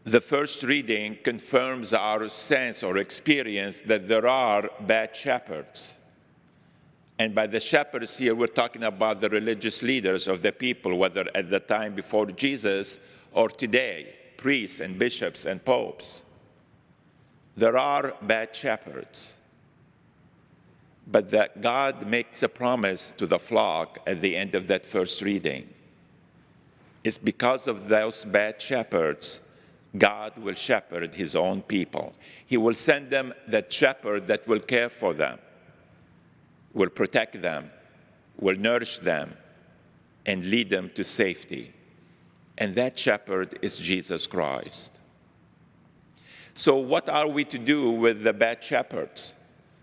The first reading confirms our sense or experience that there are bad shepherds. And by the shepherds here, we're talking about the religious leaders of the people, whether at the time before Jesus or today, priests and bishops and popes. There are bad shepherds. But that God makes a promise to the flock at the end of that first reading. It's because of those bad shepherds, God will shepherd his own people. He will send them that shepherd that will care for them, will protect them, will nourish them, and lead them to safety. And that shepherd is Jesus Christ. So what are we to do with the bad shepherds?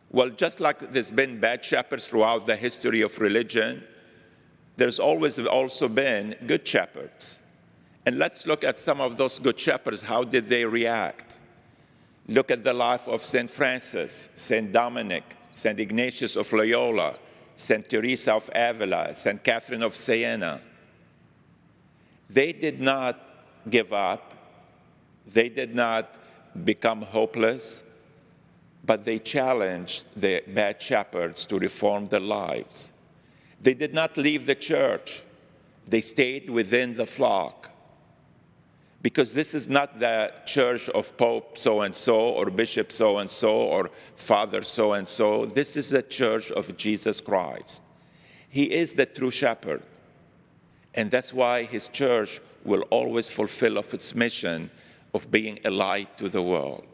Well, just like there's been bad shepherds throughout the history of religion, there's always also been good shepherds. And let's look at some of those good shepherds. How did they react? Look at the life of St. Francis, St. Dominic, St. Ignatius of Loyola, St. Teresa of Avila, St. Catherine of Siena. They did not give up. They did not become hopeless, but they challenged the bad shepherds to reform their lives. They did not leave the church. They stayed within the flock. Because this is not the church of Pope so-and-so or Bishop so-and-so or Father so-and-so. This is the church of Jesus Christ. He is the true shepherd. And that's why his church will always fulfill of its mission of being a light to the world.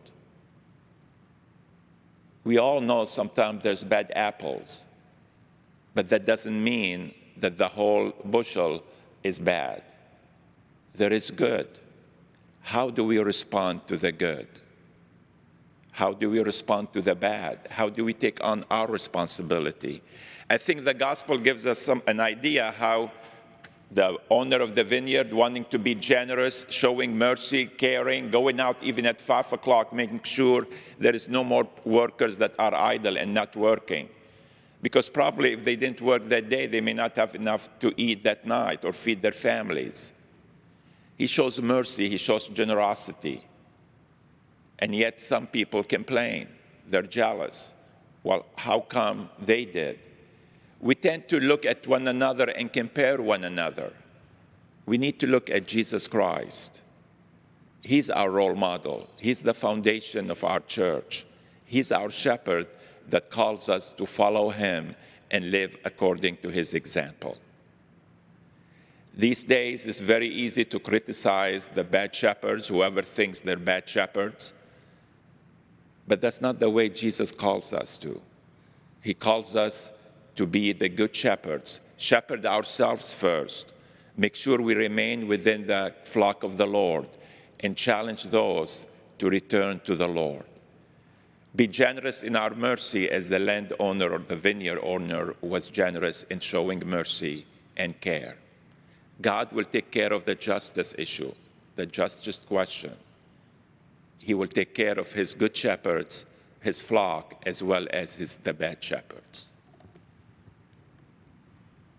We all know sometimes there's bad apples, but that doesn't mean that the whole bushel is bad. There is good. How do we respond to the good? How do we respond to the bad? How do we take on our responsibility? I think the gospel gives us an idea how the owner of the vineyard, wanting to be generous, showing mercy, caring, going out even at 5 o'clock, making sure there is no more workers that are idle and not working. Because probably if they didn't work that day, they may not have enough to eat that night or feed their families. He shows mercy, he shows generosity. And yet some people complain, they're jealous. Well, how come they did? We tend to look at one another and compare one another. We need to look at Jesus Christ. He's our role model. He's the foundation of our church. He's our shepherd that calls us to follow him and live according to his example. These days, it's very easy to criticize the bad shepherds, whoever thinks they're bad shepherds. But that's not the way Jesus calls us to. He calls us to be the good shepherds, shepherd ourselves first, make sure we remain within the flock of the Lord, and challenge those to return to the Lord. Be generous in our mercy as the landowner or the vineyard owner was generous in showing mercy and care. God will take care of the justice issue, the justice question. He will take care of his good shepherds, his flock, as well as the bad shepherds.